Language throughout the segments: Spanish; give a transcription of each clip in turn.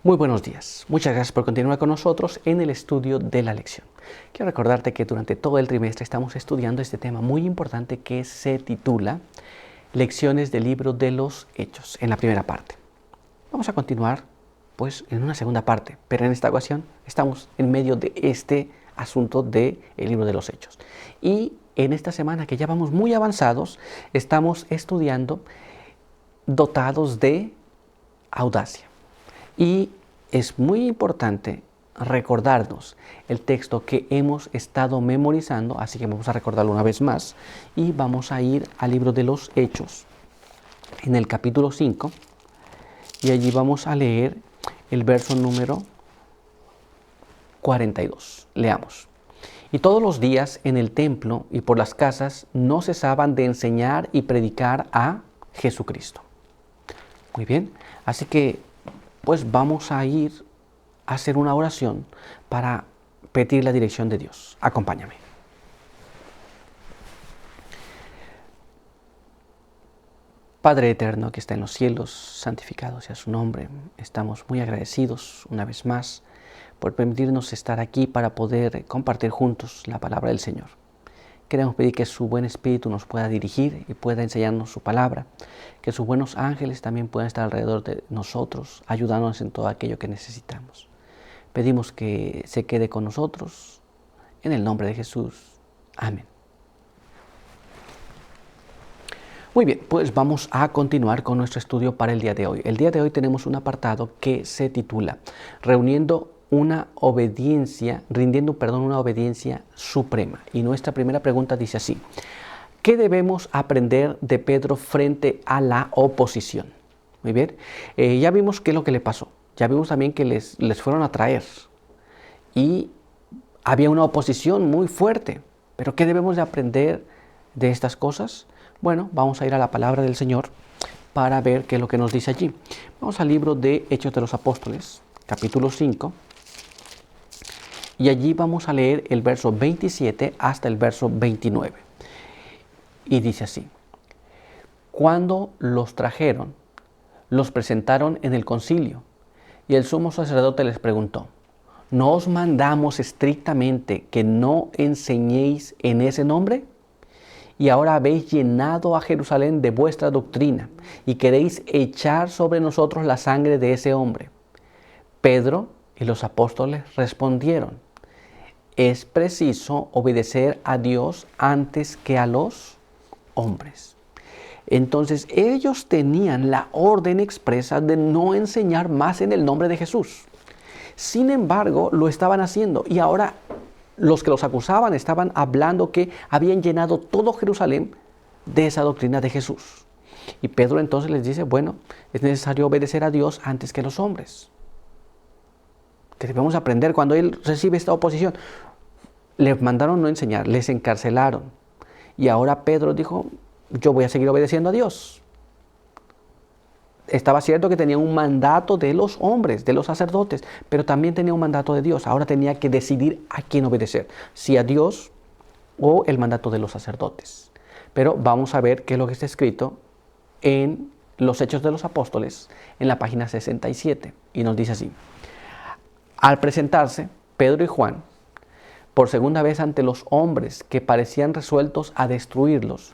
Muy buenos días. Muchas gracias por continuar con nosotros en el estudio de la lección. Quiero recordarte que durante todo el trimestre estamos estudiando este tema muy importante que se titula Lecciones del libro de los Hechos, en la primera parte. Vamos a continuar pues en una segunda parte, pero en esta ocasión estamos en medio de este asunto del libro de los Hechos. Y en esta semana que ya vamos muy avanzados, estamos estudiando dotados de audacia. Y es muy importante recordarnos el texto que hemos estado memorizando, así que vamos a recordarlo una vez más y vamos a ir al libro de los Hechos, en el capítulo 5, y allí vamos a leer el verso número 42. Leamos. Y todos los días en el templo y por las casas no cesaban de enseñar y predicar a Jesucristo. Muy bien, así que pues vamos a ir a hacer una oración para pedir la dirección de Dios. Acompáñame. Padre eterno que está en los cielos, santificado sea su nombre. Estamos muy agradecidos una vez más por permitirnos estar aquí para poder compartir juntos la palabra del Señor. Queremos pedir que su buen Espíritu nos pueda dirigir y pueda enseñarnos su palabra, que sus buenos ángeles también puedan estar alrededor de nosotros, ayudándonos en todo aquello que necesitamos. Pedimos que se quede con nosotros, en el nombre de Jesús. Amén. Muy bien, pues vamos a continuar con nuestro estudio para el día de hoy. El día de hoy tenemos un apartado que se titula rindiendo una obediencia suprema. Y nuestra primera pregunta dice así: ¿qué debemos aprender de Pedro frente a la oposición? Muy bien, ya vimos qué es lo que le pasó. Ya vimos también que les fueron a traer y había una oposición muy fuerte. ¿Pero qué debemos de aprender de estas cosas? Bueno, vamos a ir a la palabra del Señor para ver qué es lo que nos dice allí. Vamos al libro de Hechos de los Apóstoles, capítulo 5. Y allí vamos a leer el verso 27 hasta el verso 29. Y dice así: cuando los trajeron, los presentaron en el concilio, y el sumo sacerdote les preguntó: ¿no os mandamos estrictamente que no enseñéis en ese nombre? Y ahora habéis llenado a Jerusalén de vuestra doctrina, y queréis echar sobre nosotros la sangre de ese hombre. Pedro y los apóstoles respondieron: es preciso obedecer a Dios antes que a los hombres. Entonces ellos tenían la orden expresa de no enseñar más en el nombre de Jesús. Sin embargo, lo estaban haciendo, y ahora los que los acusaban estaban hablando que habían llenado todo Jerusalén de esa doctrina de Jesús. Y Pedro entonces les dice: bueno, es necesario obedecer a Dios antes que a los hombres. Que debemos aprender cuando él recibe esta oposición. Les mandaron no enseñar, les encarcelaron. Y ahora Pedro dijo: yo voy a seguir obedeciendo a Dios. Estaba cierto que tenía un mandato de los hombres, de los sacerdotes, pero también tenía un mandato de Dios. Ahora tenía que decidir a quién obedecer, si a Dios o el mandato de los sacerdotes. Pero vamos a ver qué es lo que está escrito en los Hechos de los Apóstoles, en la página 67. Y nos dice así: al presentarse Pedro y Juan por segunda vez ante los hombres que parecían resueltos a destruirlos,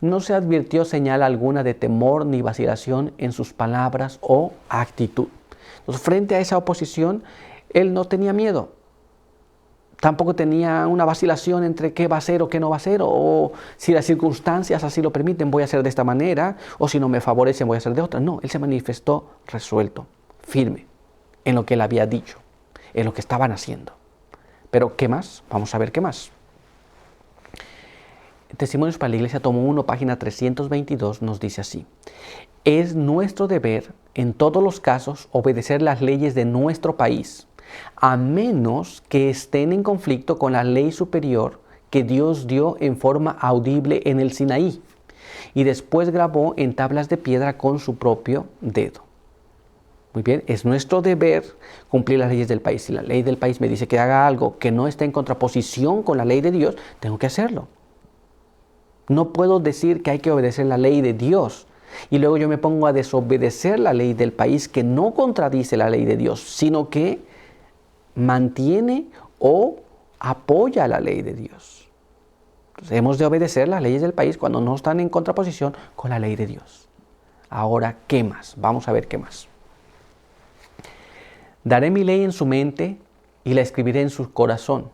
no se advirtió señal alguna de temor ni vacilación en sus palabras o actitud. Entonces, frente a esa oposición, él no tenía miedo. Tampoco tenía una vacilación entre qué va a hacer o qué no va a hacer, o si las circunstancias así lo permiten, voy a hacer de esta manera, o si no me favorecen, voy a hacer de otra. No, él se manifestó resuelto, firme, en lo que él había dicho, en lo que estaban haciendo. Pero, ¿qué más? Vamos a ver qué más. Testimonios para la Iglesia, tomo 1, página 322, nos dice así: es nuestro deber, en todos los casos, obedecer las leyes de nuestro país, a menos que estén en conflicto con la ley superior que Dios dio en forma audible en el Sinaí, y después grabó en tablas de piedra con su propio dedo. Muy bien, es nuestro deber cumplir las leyes del país. Si la ley del país me dice que haga algo que no esté en contraposición con la ley de Dios, tengo que hacerlo. No puedo decir que hay que obedecer la ley de Dios y luego yo me pongo a desobedecer la ley del país que no contradice la ley de Dios, sino que mantiene o apoya la ley de Dios. Entonces, hemos de obedecer las leyes del país cuando no están en contraposición con la ley de Dios. Ahora, ¿qué más? Vamos a ver qué más. Daré mi ley en su mente y la escribiré en su corazón.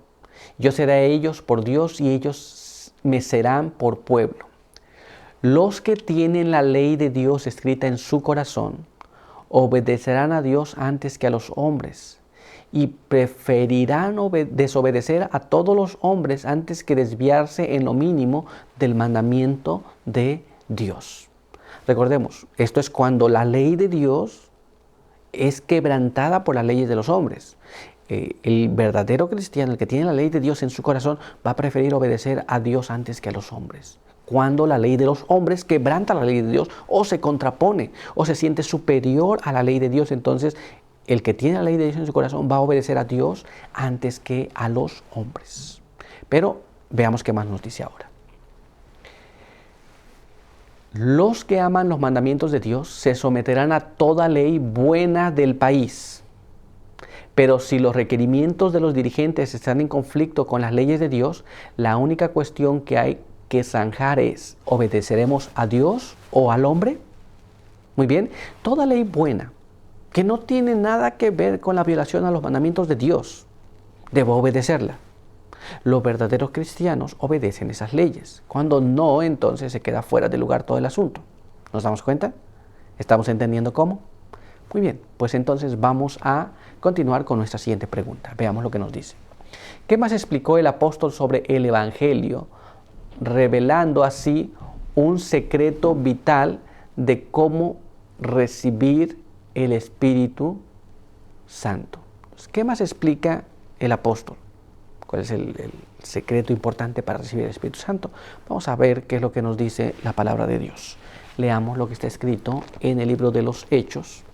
Yo seré a ellos por Dios y ellos me serán por pueblo. Los que tienen la ley de Dios escrita en su corazón obedecerán a Dios antes que a los hombres y preferirán desobedecer a todos los hombres antes que desviarse en lo mínimo del mandamiento de Dios. Recordemos, esto es cuando la ley de Dios es quebrantada por las leyes de los hombres. El verdadero cristiano, el que tiene la ley de Dios en su corazón, va a preferir obedecer a Dios antes que a los hombres. Cuando la ley de los hombres quebranta la ley de Dios o se contrapone o se siente superior a la ley de Dios, entonces el que tiene la ley de Dios en su corazón va a obedecer a Dios antes que a los hombres. Pero veamos qué más nos dice ahora. Los que aman los mandamientos de Dios se someterán a toda ley buena del país. Pero si los requerimientos de los dirigentes están en conflicto con las leyes de Dios, la única cuestión que hay que zanjar es: ¿obedeceremos a Dios o al hombre? Muy bien, toda ley buena que no tiene nada que ver con la violación a los mandamientos de Dios, debo obedecerla. Los verdaderos cristianos obedecen esas leyes. Cuando no, entonces se queda fuera de lugar todo el asunto. ¿Nos damos cuenta? ¿Estamos entendiendo cómo? Muy bien, pues entonces vamos a continuar con nuestra siguiente pregunta. Veamos lo que nos dice. ¿Qué más explicó el apóstol sobre el Evangelio, revelando así un secreto vital de cómo recibir el Espíritu Santo? ¿Qué más explica el apóstol? ¿Cuál es el secreto importante para recibir el Espíritu Santo? Vamos a ver qué es lo que nos dice la palabra de Dios. Leamos lo que está escrito en el libro de los Hechos,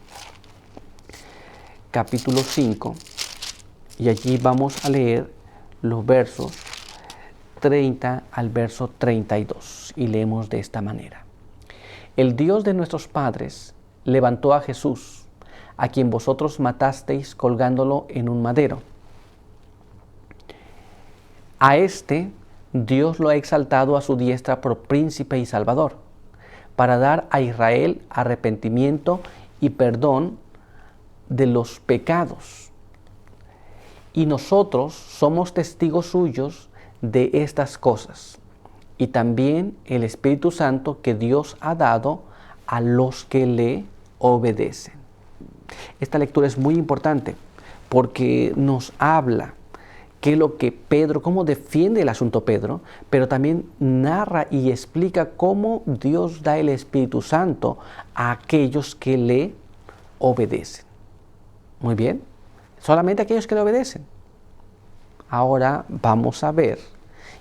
capítulo 5, y allí vamos a leer los versos 30 al verso 32, y leemos de esta manera. El Dios de nuestros padres levantó a Jesús, a quien vosotros matasteis colgándolo en un madero. A este Dios lo ha exaltado a su diestra por príncipe y salvador, para dar a Israel arrepentimiento y perdón de los pecados. Y nosotros somos testigos suyos de estas cosas, y también el Espíritu Santo que Dios ha dado a los que le obedecen. Esta lectura es muy importante porque nos habla que lo que Pedro, cómo defiende el asunto Pedro, pero también narra y explica cómo Dios da el Espíritu Santo a aquellos que le obedecen. Muy bien, solamente aquellos que le obedecen. Ahora vamos a ver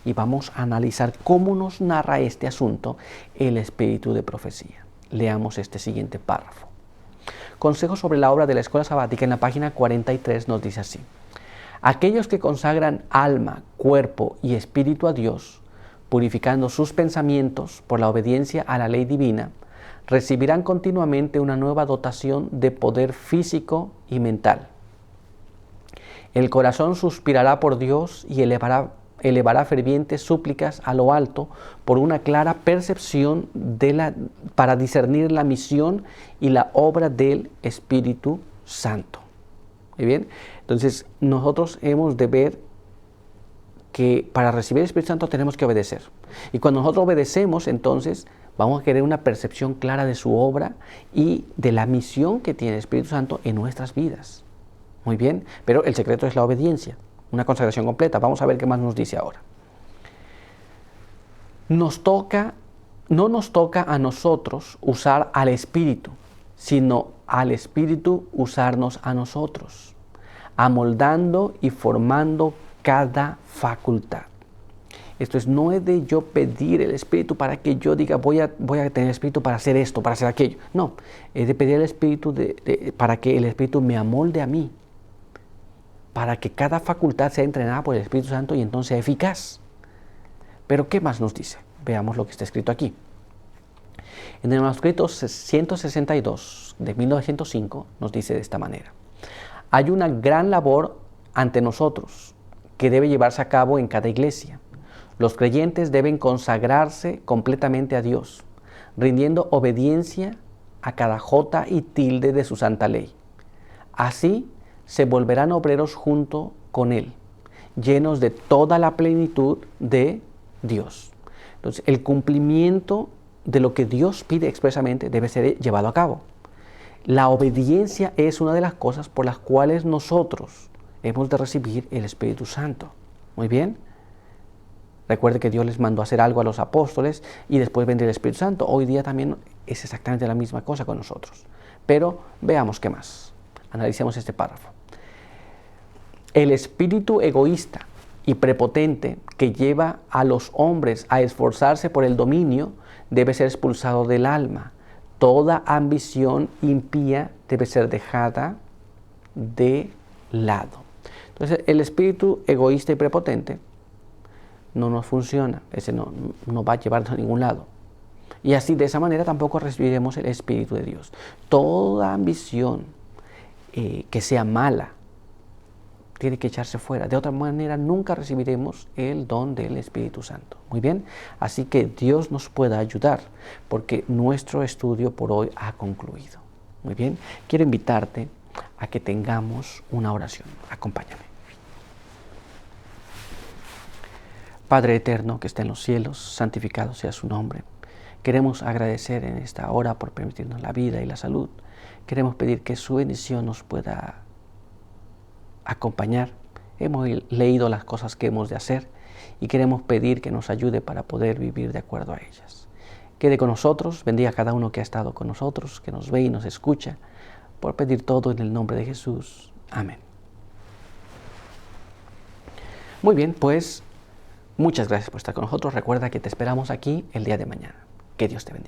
y vamos a analizar cómo nos narra este asunto el espíritu de profecía. Leamos este siguiente párrafo. Consejo sobre la obra de la escuela sabática en la página 43 nos dice así: aquellos que consagran alma, cuerpo y espíritu a Dios, purificando sus pensamientos por la obediencia a la ley divina, recibirán continuamente una nueva dotación de poder físico y mental. El corazón suspirará por Dios y elevará fervientes súplicas a lo alto por una clara percepción para discernir la misión y la obra del Espíritu Santo. ¿Muy bien? Entonces, nosotros hemos de ver que para recibir el Espíritu Santo tenemos que obedecer. Y cuando nosotros obedecemos, entonces vamos a querer una percepción clara de su obra y de la misión que tiene el Espíritu Santo en nuestras vidas. Muy bien, pero el secreto es la obediencia, una consagración completa. Vamos a ver qué más nos dice ahora. No nos toca a nosotros usar al Espíritu, sino al Espíritu usarnos a nosotros, amoldando y formando cada facultad. Esto es, no es de yo pedir el Espíritu para que yo diga voy a tener el Espíritu para hacer esto, para hacer aquello. No, es de pedir el Espíritu para que el Espíritu me amolde a mí, para que cada facultad sea entrenada por el Espíritu Santo y entonces sea eficaz. Pero ¿qué más nos dice? Veamos lo que está escrito aquí. En el manuscrito 162 de 1905 nos dice de esta manera: hay una gran labor ante nosotros que debe llevarse a cabo en cada iglesia. Los creyentes deben consagrarse completamente a Dios, rindiendo obediencia a cada jota y tilde de su santa ley. Así se volverán obreros junto con Él, llenos de toda la plenitud de Dios. Entonces, el cumplimiento de lo que Dios pide expresamente debe ser llevado a cabo. La obediencia es una de las cosas por las cuales nosotros hemos de recibir el Espíritu Santo. Muy bien. Recuerde que Dios les mandó a hacer algo a los apóstoles y después vendría el Espíritu Santo. Hoy día también es exactamente la misma cosa con nosotros. Pero veamos qué más. Analicemos este párrafo. El espíritu egoísta y prepotente que lleva a los hombres a esforzarse por el dominio debe ser expulsado del alma. Toda ambición impía debe ser dejada de lado. Entonces, el espíritu egoísta y prepotente no nos funciona, ese no va a llevarnos a ningún lado. Y así, de esa manera, tampoco recibiremos el Espíritu de Dios. Toda ambición que sea mala tiene que echarse fuera. De otra manera, nunca recibiremos el don del Espíritu Santo. Muy bien, así que Dios nos pueda ayudar, porque nuestro estudio por hoy ha concluido. Muy bien, quiero invitarte a que tengamos una oración. Acompáñame. Padre eterno que está en los cielos, santificado sea su nombre. Queremos agradecer en esta hora por permitirnos la vida y la salud. Queremos pedir que su bendición nos pueda acompañar. Hemos leído las cosas que hemos de hacer y queremos pedir que nos ayude para poder vivir de acuerdo a ellas. Quede con nosotros, bendiga a cada uno que ha estado con nosotros, que nos ve y nos escucha, por pedir todo en el nombre de Jesús. Amén. Muy bien, pues muchas gracias por estar con nosotros. Recuerda que te esperamos aquí el día de mañana. Que Dios te bendiga.